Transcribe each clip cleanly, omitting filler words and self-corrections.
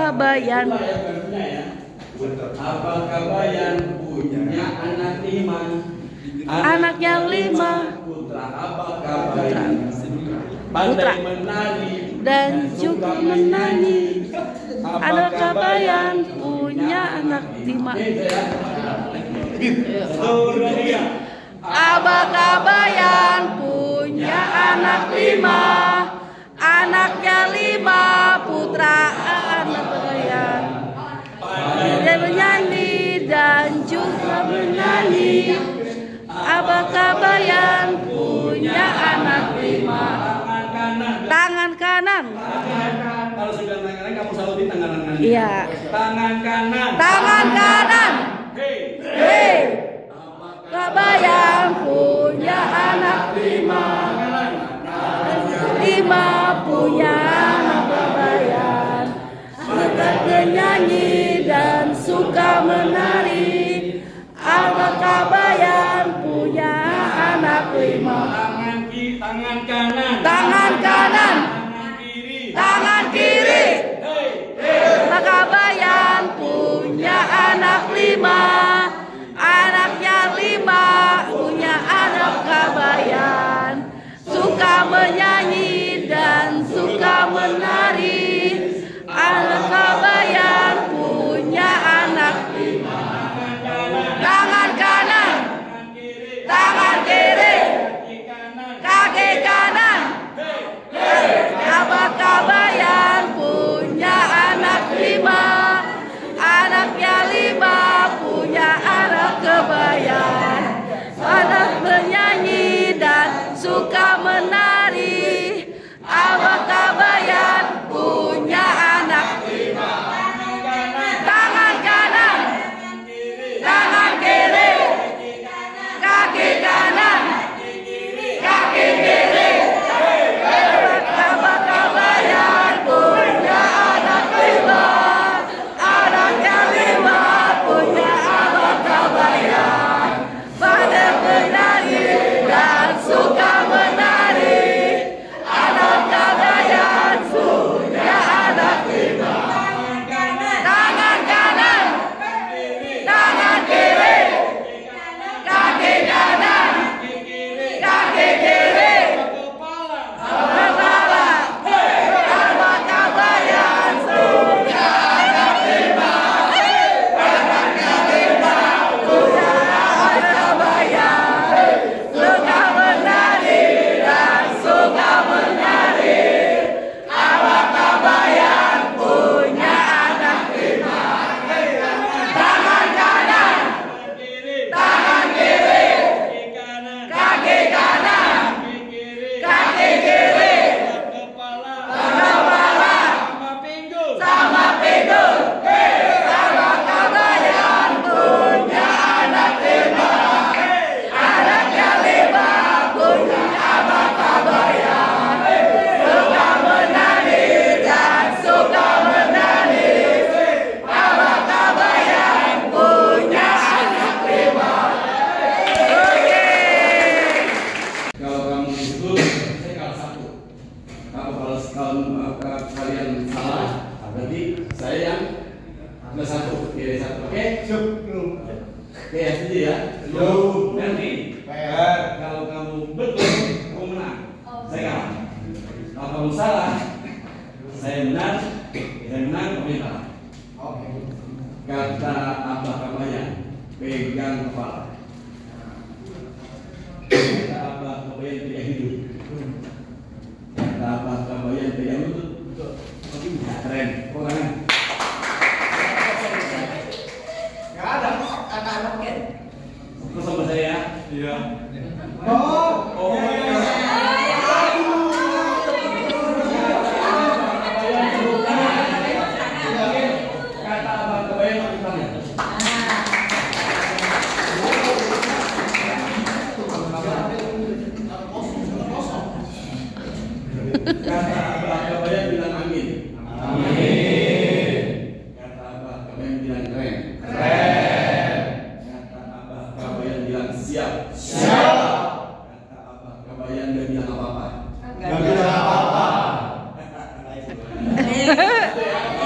Kabayan. Abah Kabayan punya anak 5. Anak yang 5. Putra Abah Kabayan pandai menari Dan juga menyanyi. Anak Kabayan punya anak 5. Abah Kabayan punya anak 5. Anaknya 5. Putra anak Kabayan pandai menyanyi dan juga menyanyi. Abah Kabayan punya anak 5. Tangan kanan. Kalau sudah tangan kanan kamu salutin tangan kanan. Iya. Tangan kanan. Tangan kanan. Hei. Hei. Kabayan punya anak 5. 5 punya anak Kabayan. Suka menyanyi dan suka menari. Abah Kabayan punya anak 5. Tangan kanan. Tangan kanan. Tangan kiri. Tangan kiri. Abah Kabayan punya anak 5. Anaknya 5 punya anak Kabayan. Suka menyanyi dan suka menari. Anak Kabayan punya anak 5. Tangan kanan. Tangan kiri. Kaki kanan. Abah Kabayan punya anak 5. Anaknya 5 punya anak Kabayan. Anak menyanyi dan suka menari. Abah Kabayan punya anak 5. Tangan kanan. Tangan kiri. Kaki kanan. Kaki kiri. Abah Kabayan punya anak 5. Anaknya 5 punya Abah Kabayan. Pandai menyanyi dan suka menari. Anak Kabayan punya anak 5. Tangan kanan. Tangan kiri. Kaki kanan. Kaki kiri. Kepala. Abah Kabayan punya anak 5. Anaknya 5 punya anak Kabayan. Suka menari dan suka menari. Abah Kabayan punya anak 5. Tangan kanan. Tangan kiri. Kaki kanan. Kaki kiri. Kepala. Sama pinggul. Abah Kabayan punya anak 5. Anaknya 5 punya Abah Kabayan. Suka menari dan suka menari. Abah Kabayan punya anak 5. Oke. Kalau kamu itu saya kalah 1. Kalau kalian salah berarti saya yang plus 1. Oke, 1. Oke? Oke, ya setuju ya? Nanti kalau kamu betul kamu menang. Saya kalah. Kalau kamu salah saya benar. Saya menang, kamu yang kalah. Kata Abah Kabayan, pegang kepala. Kata Abah Kabayan tidak hidup. Kata Abah Kabayan tidak lutut. Keren. Kok keren? Gak ada anak-anak kan? Terus sama saya. Iya. Oh iya. Kata Abah Kabayan pakai tangan. Kata Abah Kabayan bilang amin. Amin. Kata Abah Kabayan bilang keren. Keren. Kata Abah Kabayan bilang siap. Siap. Kata Abah Kabayan gak bilang apa-apa. Gak bilang apa-apa.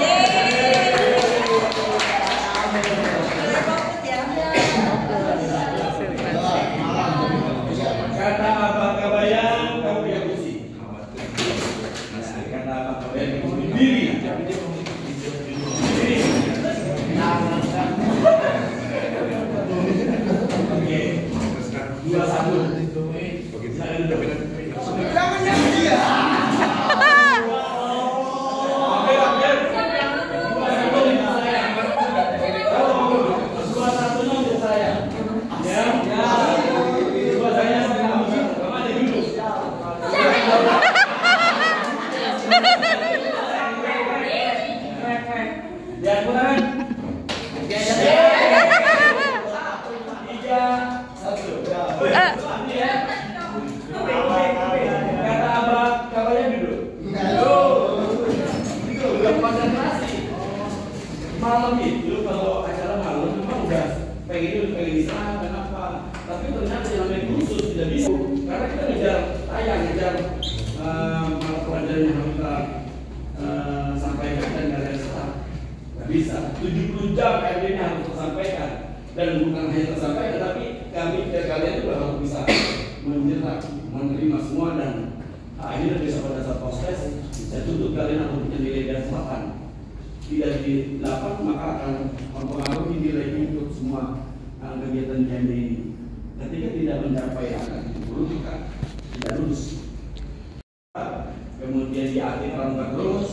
Yeay. karena kita ngejar tayang, ngejar mata pelajaran yang harus kita sampaikan dan kalian serap. Nggak bisa. 70 jam RD ini harus tersampaikan, dan bukan hanya tersampaikan, tapi kalian juga harus bisa menjerat, menerima semua, dan akhirnya bisa pada saat proses saya tuntut kalian untuk punya nilai di atas 8. Tidak di 8 maka akan mempengaruhi nilai untuk semua kegiatan JMD ini. Ketika tidak mencapai angka 70 maka tidak lulus. Kemudian diaktif pramuka terus,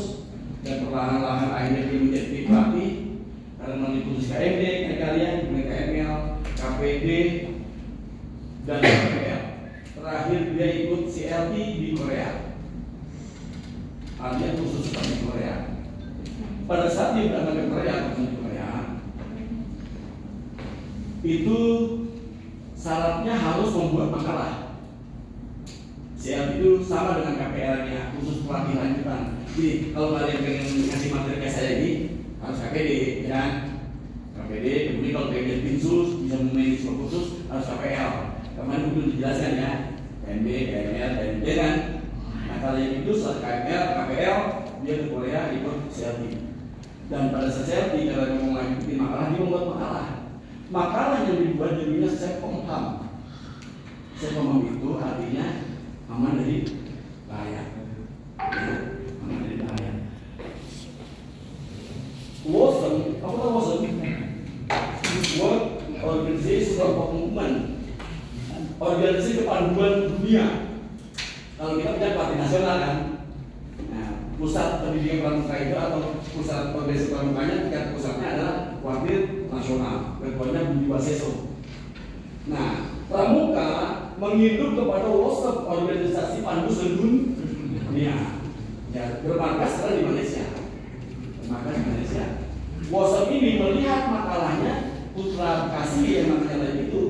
dan perlahan-lahan akhirnya dia menjadi pelatih karena melalui khusus KMD kalian, KML, KPD, dan KPL. Terakhir dia ikut CLT di Korea. Artinya khusus di Korea. Pada saat dia berangkat ke Korea atau di Korea, itu syaratnya harus membuat makalah. CLT itu sama dengan KPL-nya, khusus pelatih lanjutan. Jadi kalau kalian pengen ngasih materi kayak saya ini, harus KPD, ya. KPD, kemudian kalau pengen pinsus, bisa memanage khusus, harus KPL. Kemarin belum dijelaskan ya, KMB, KML, KMD kan. Nah kalau yang itu saat KPL, dia ke Korea ikut CLT. Dan pada saat CLT, kalau mau lanjutin makalah, dia membuat makalah. Makalah yang dibuat jadinya Sepomham. Sepomham itu artinya aman dari bahaya. Ya, aman dari bahaya. WOSM, apa itu WOSM? World Organization of Movement, organisasi kepanduan dunia. Kalau kita punya pelatih nasional kan, nah, pusat pendidikan pramuka itu atau pusat organisasi pramukanya, tingkat pusatnya adalah wakil nasional, ketuanya Budi Waseso. Nah, pramuka menginduk kepada WOSM, organisasi pandu seluruh dunia. Ya, bermarkas sekarang di Malaysia. Bermarkas di Malaysia. WOSM ini melihat makalahnya Putra Bekasi yang namanya tadi itu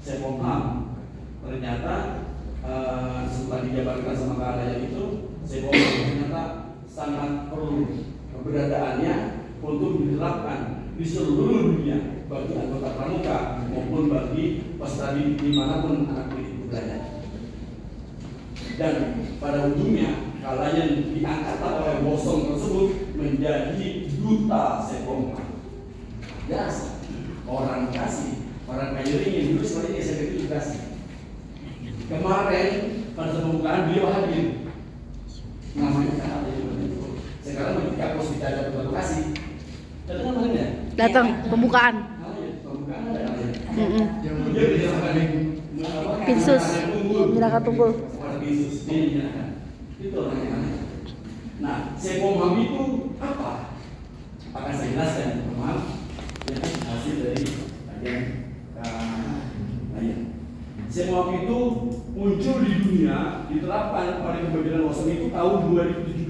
Sepomham. Ternyata setelah dijabarkan sama keadaan itu, Sepomham ternyata sangat perlu keberadaannya untuk diterapkan di seluruh dunia bagi anggota pramuka maupun bagi peserta dimanapun anak didik belajar. Dan pada ujungnya kalian diangkat oleh WOSM tersebut menjadi duta Sepomham. Yes, orang kasih, orang kajian yang dulu sebenarnya SMP itu kasih. Kemarin pada pembukaan beliau hadir, namanya kan ada itu. Sekarang ketika pos kita ada Kota Bekasi, datang mana ya? Datang pembukaan. Pembukaan ada apa ya? Heeh. Dia Pinsus, Miraka Tunggul. Pinsus, dia dinyatakan. Itu orangnya mana? Nah, Sepomham itu apa? Akan saya jelaskan, Sepomham. Jadi hasil dari kajian Sepomham itu muncul di dunia, diterapkan oleh kebijakan WOSM itu tahun 2017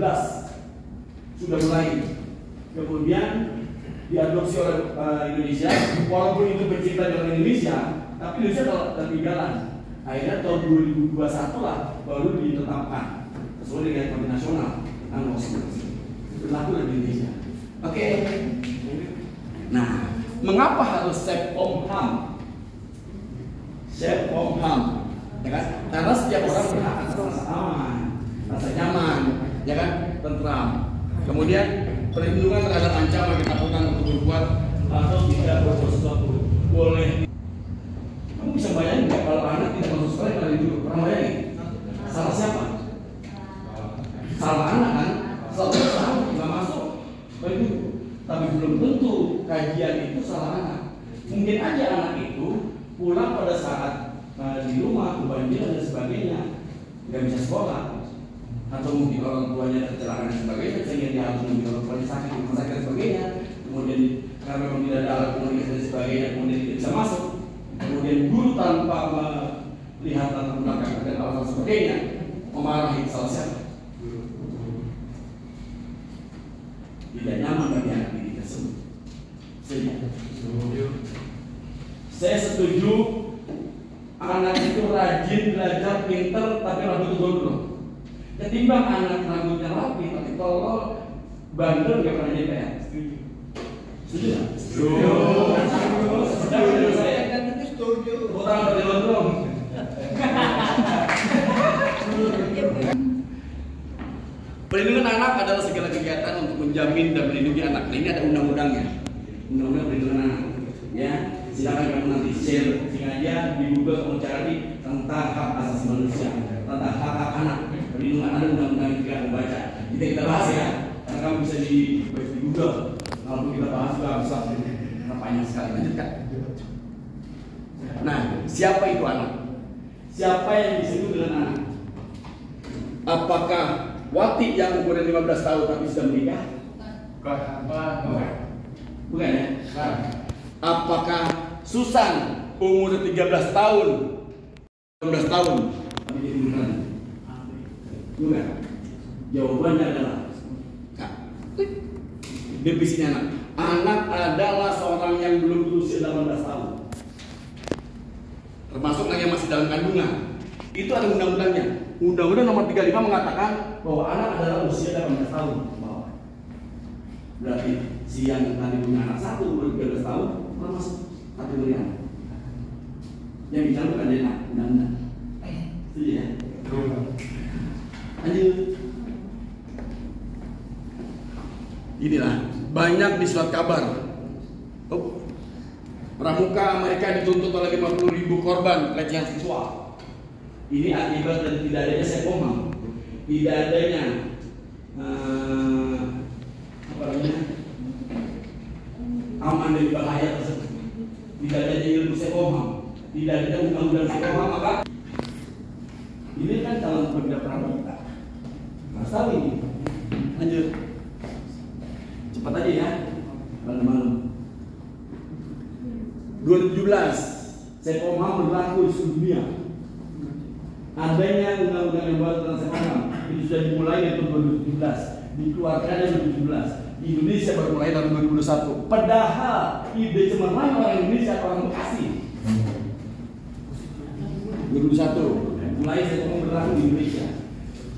sudah mulai. Kemudian diadopsi oleh Indonesia, walaupun itu pencipta di oleh Indonesia, tapi Indonesia kalau ketinggalan. Akhirnya tahun 2021 lah baru ditetapkan sesuai dengan kode nasional WOSM berlaku di Indonesia. Oke. Nah, mengapa harus Sepomham? Sepomham, ya kan? Karena setiap orang berhak atas rasa aman, rasa nyaman, ya kan? Tentram. Kemudian perlindungan terhadap ancaman ketakutan untuk berbuat atau tidak berbuat sesuatu. Boleh. Kamu bisa bayangin nggak kalau anak tidak masuk sekolah kali dulu? Pernah bayangin? Salah siapa? Salah anak kan? Salah nggak masuk. Baik dulu. Tapi belum tentu kajian itu salah anak. Mungkin aja anak itu pulang pada saat di rumah kebanjiran dan sebagainya, nggak bisa sekolah, atau mungkin orang tuanya kecelakaan dan sebagainya, sehingga dia harus mungkin orang tuanya sakit, rumah sakit dan sebagainya. Kemudian karena memang tidak ada alat komunikasi dan sebagainya, kemudian tidak bisa masuk. Kemudian guru tanpa melihat latar belakang dan alasan sebagainya memarahi salah siapa? Tidak nyaman bagi anak didik tersebut. Saya setuju anak itu rajin belajar, pinter, tapi rambut gondrong. Ketimbang anak rambutnya rapi tapi tolol, bandel, nggak pernah jadi PR. Setuju nggak? Setuju. Saya kan setuju. Utang dari gondrong. Perlindungan anak adalah segala kegiatan untuk menjamin dan melindungi anak. Nah, ini ada undang-undangnya. Undang-undang perlindungan anak. Ya, silakan kamu nanti share sengaja di Google kamu cari tentang hak asasi manusia, tentang hak anak. Perlindungan anak undang-undang yang kita baca. Kita bahas ya. Karena kamu bisa di Google. Kalau kita bahas juga bisa karena panjang sekali. Lanjutkan. Nah, siapa itu anak? Siapa yang disebut dengan anak? Apakah Wati yang umurnya 15 tahun tapi sudah menikah? Bukan ya? Apakah Susan umur 13 tahun 16 tahun tapi dia beneran? Bukan. Jawabannya adalah definisinya anak adalah seorang yang belum berusia 18 tahun, termasuk yang masih dalam kandungan. Itu ada undang-undangnya. Undang-undang nomor 35 mengatakan bahwa anak adalah usia 18 tahun. Berarti si yang tadi punya anak satu umur 13 tahun termasuk kategori anak. Yang bicara bukan dia undang-undang. Setuju ya? Lanjut. Inilah banyak di surat kabar. Pramuka Amerika dituntut oleh 50.000 korban pelecehan seksual. Ini akibat dari tidak adanya sekomam, tidak adanya aman dari bahaya tersebut, tidak adanya ilmu sekomam, tidak ada undang-undang sekomam, maka ini kan calon perwira pramuka. Harus tahu ini. Lanjut, cepat aja ya, malam-malam. 2017 sekomam berlaku di seluruh dunia. Adanya undang-undang yang baru tentang sekomam itu sudah dimulai di tahun 2017, dikeluarkan di 2017. Di Indonesia baru mulai tahun 2021. Padahal ide cemerlang orang Indonesia orang Bekasi. 2021 mulai sekomam berlaku di Indonesia.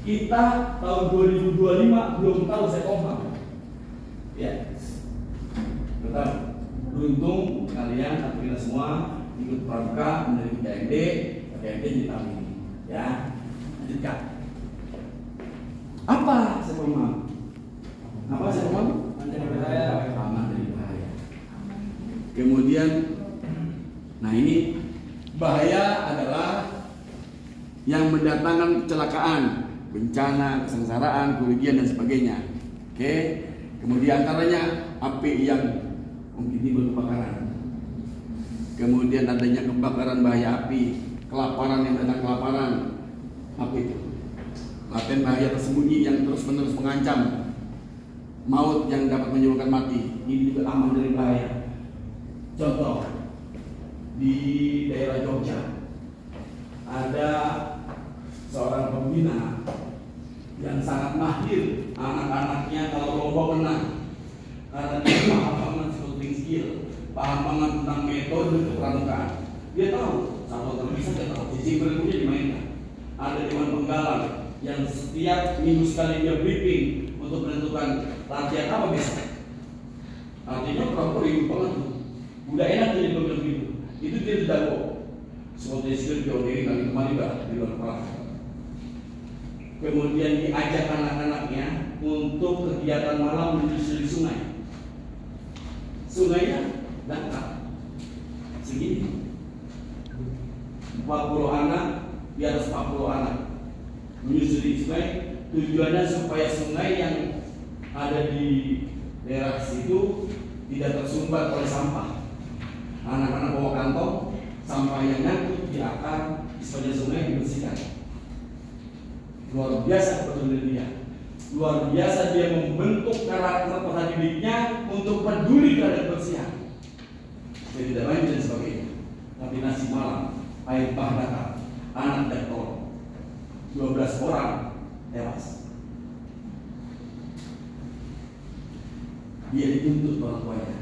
Kita tahun 2025 belum tahu sekomam. Ya, betul. Beruntung kalian atau kita semua ikut pramuka menjadi PKMD di tahun ini. Ya, lanjutkan. Apa sekomam? Apa sekomam? Aman dari bahaya. Kemudian, nah ini bahaya adalah yang mendatangkan kecelakaan, bencana, kesengsaraan, kerugian dan sebagainya. Oke. Kemudian antaranya api yang mungkin timbul kebakaran. Kemudian adanya kebakaran bahaya api, kelaparan yang datang kelaparan. Apa itu? Laten bahaya tersembunyi yang terus-menerus mengancam, maut yang dapat menyebabkan mati. Ini juga aman dari bahaya. Contoh di daerah Jogja ada seorang pembina yang sangat mahir anak-anaknya kalau lomba menang karena dia paham banget scouting skill, paham banget tentang metode kepramukaan. Dia tahu satu terbisa dia tahu sisi berikutnya dimainkan. Ada dewan penggalang yang setiap minggu sekali dia briefing untuk menentukan latihan apa besok. Artinya pramuka ribut banget tuh. Udah enak jadi program itu. Itu dia sudah kok. Scouting skill dionerin kali kembali di luar kelas. Kemudian diajak anak-anaknya untuk kegiatan malam menyusuri sungai. Sungainya dangkal segini, 40 anak di atas 40 anak menyusuri sungai. Tujuannya supaya sungai yang ada di daerah situ tidak tersumbat oleh sampah. Anak-anak bawa kantong, sampah yang nyangkut di akar di sepanjang sungai dibersihkan. Luar biasa kepedulian dia. Luar biasa dia membentuk karakter peserta didiknya untuk peduli terhadap kebersihan. Jadi tidak lain dan sebagainya. Tapi nasi malam, air bah datang, anak dan tolong. 12 orang tewas. Dia dituntut orang tuanya.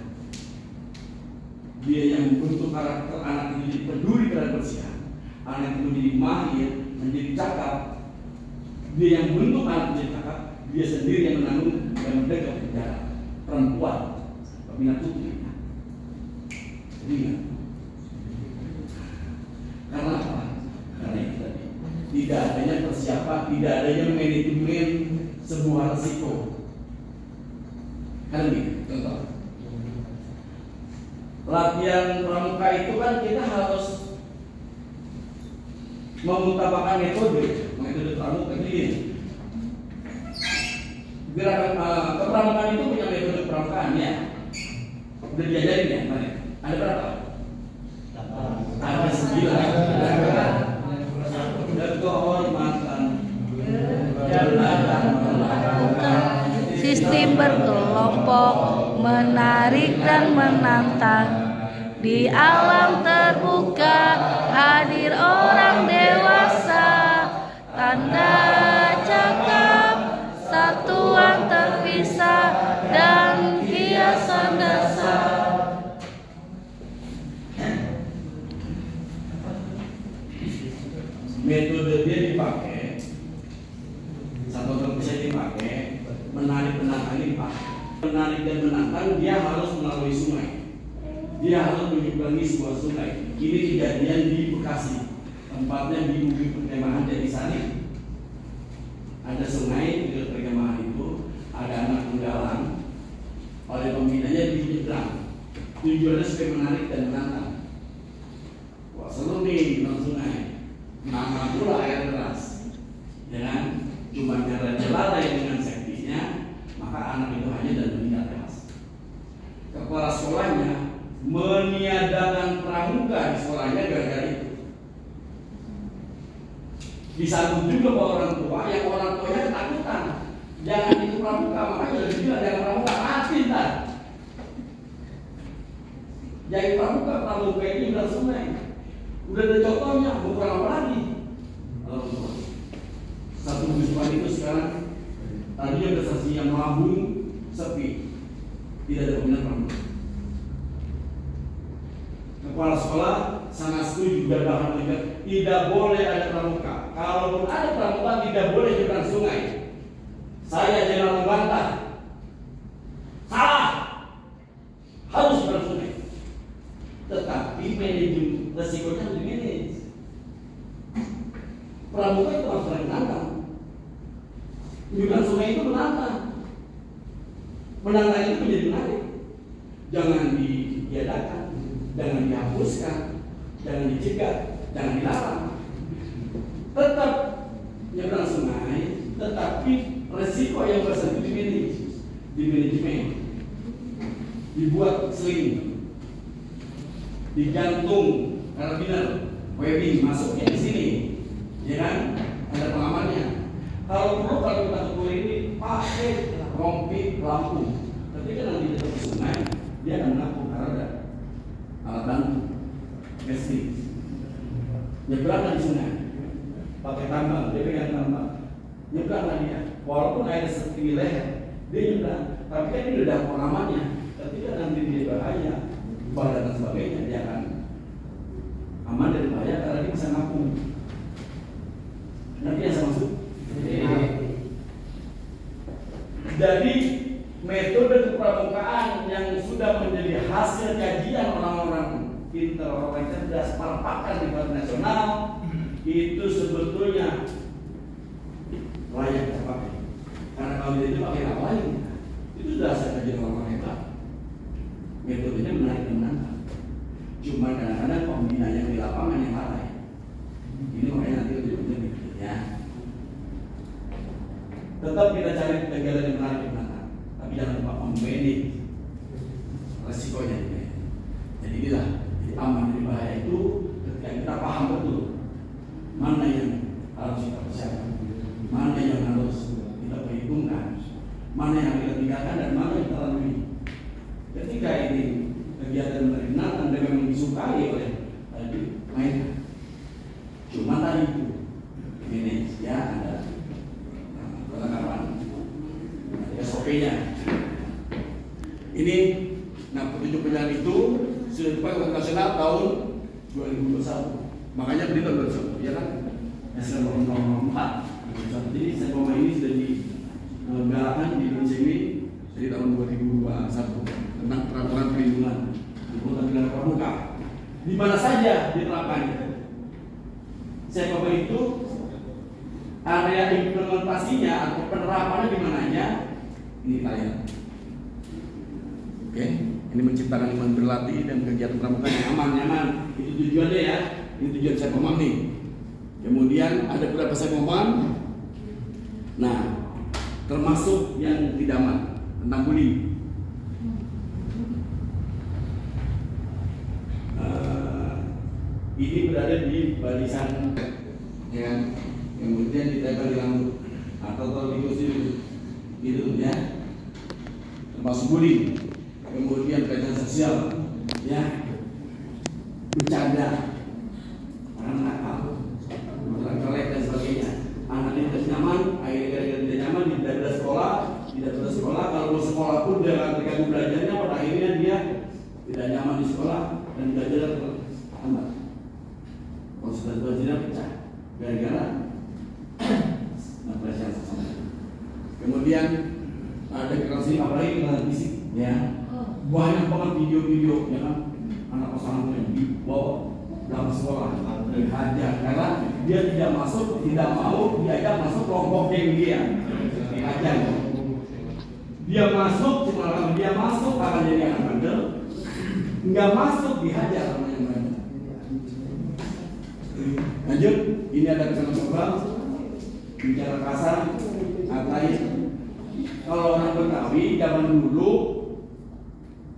Dia yang membentuk karakter anak ini peduli terhadap kebersihan. Anak itu menjadi mahir, menjadi cakap. Dia yang membentuk anak menjadi cakap. Dia sendiri yang menanggung dan mendekat penjara. Perempuan, pembina putri. Jadi karena apa? Karena itu tadi tidak adanya persiapan, tidak adanya manajemen sebuah resiko. Kan gitu, contoh. Latihan pramuka itu kan kita harus mengutamakan metode pramuka. Jadi gerakan kepramukaan itu punya metode pramukaan ya. Udah diajarin ya, Pak? Ada berapa? Ada 9. Kehormatan Sistem berkelompok, menarik dan menantang. Di alam terbuka hadir orang dewasa, tanda cakap satuan terpisah dan hiasan dasar. Metode dia dipakai, satu terpisah dipakai, menarik menantang dipakai. Menarik dan menantang dia harus melalui sungai. Dia harus menyeberangi sebuah sungai. Ini kejadian di Bekasi, tempatnya di bukit perkemahan Jatisari. Ada sungai di perkemahan itu, ada anak penggalang. Oleh pembinanya dinyebrang. Tujuannya supaya menarik dan menantang. Wah seru nih non sungai. Nama pula air deras, ya kan? Cuma cara lalai dengan safety-nya, maka anak itu hanya dan meninggal tewas. Kepala sekolahnya meniadakan pramuka di sekolahnya gara-gara itu. Disambut juga ke orang tua, yang orang tuanya ketakutan. Jangan itu pramuka, makanya udah dibilang jangan pramuka, mati ntar. Jangan pramuka ini udah sungai. Udah ada contohnya, mau kurang apa lagi? Satu musuhan itu sekarang tadinya prestasinya melambung sepi, tidak ada peminat pramuka. Kepala sekolah sangat setuju dan bahkan melihat tidak boleh ada pramuka. Kalaupun ada pramuka tidak boleh nyebrang sungai. Saya jangan membantah. Salah, harus nyebrang sungai. Tetapi manajemen resikonya harus dimanage. Pramuka itu harus menantang. Nyebrang sungai itu menantang. Menantang itu menjadi menarik. Jangan diadakan, jangan dihapuskan, jangan dicegah, jangan dilarang. Tetap nyebrang sungai, tetapi resiko yang besar itu di manajemen. Dibuat sling, digantung karabiner, webbing masuknya di sini, ya kan? Ada pengamannya. Kalau perlu kalau kita ukur ini pakai rompi lampu. Ketika nanti kita ke sungai, dia akan menampung karena ada alat bantu, casting. Nyebrang di sungai, pakai tambang, dia pegang tambang. Nyebrang dia, walaupun air setinggi leher, dia nyebrang. Tapi kan ini udah ada pengamannya. Ketika nanti dia bahaya, bahaya dan sebagainya, dia akan aman dari bahaya karena dia bisa nampung. Nanti yang saya maksud. Jadi metode kepramukaan yang sudah menjadi hasil kajian orang-orang pintar, orang cerdas, parpakan di tingkat nasional itu sebetulnya layak kita pakai. Karena kalau itu pakai apa lain? Itu sudah hasil kajian orang-orang hebat. Metodenya menarik dan menantang. Cuma kadang-kadang pembina yang di lapangan yang lalai. Ini makanya nanti lebih penting ya. Tetap kita cari kegiatan yang menarik dan menantang, tapi jangan lupa memanage resikonya. Jadi inilah jadi aman dari bahaya itu ketika kita paham betul mana yang harus kita persiapkan, mana yang harus kita perhitungkan, mana yang kita tinggalkan dan mana yang kita lalui. Ketika ini kegiatan menarik dan menantang dan memang disukai oleh main, cuma tadi itu manage ya ada perlengkapan SOP-nya. Ini petunjuk penjalan itu sudah dipakai oleh nasional tahun 2021. Makanya beli tahun 2021, ya kan? SL nomor 4. Jadi SEPOMA ini sudah digalakkan di Indonesia ini dari tahun 2021 tentang peraturan perlindungan anggota negara pramuka. Di mana saja diterapkannya? SEPOMA itu area implementasinya atau penerapannya di mananya ini kalian. Oke, ini menciptakan lingkungan berlatih dan kegiatan pramuka yang aman, nyaman. Itu tujuannya ya. Ini tujuan saya Komang nih. Kemudian ada beberapa saya Komang. Nah, termasuk yang tidak aman tentang bullying. Ini berada di barisan, ya kan? Kemudian ditempel di rambut atau terlihat gitu ya. Termasuk bullying. Kemudian pelecehan sosial, ya, bercanda, orang nakal, orang colek dan sebagainya. Anak tidak nyaman, akhirnya gara-gara tidak nyaman tidak berada sekolah. Kalau mau sekolah pun dia akan terganggu belajarnya, pada akhirnya dia tidak nyaman di sekolah dan belajar terhambat. Konsentrasi belajarnya pecah gara-gara pelecehan sosial. Kemudian ada kekerasan apalagi kekerasan fisik, ya. Banyak banget video-video, ya kan, anak pasangan yang dibawa dalam sekolah dihajar karena dia tidak mau diajak masuk kelompok geng dia, dihajar. Dia masuk, cuma kalau dia masuk akan jadi anak bandel, nggak masuk dihajar sama yang lain. Lanjut, ini ada kesan verbal, bicara kasar, ngatain. Kalau orang Betawi zaman dulu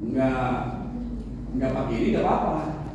nggak pakai ini nggak apa-apa,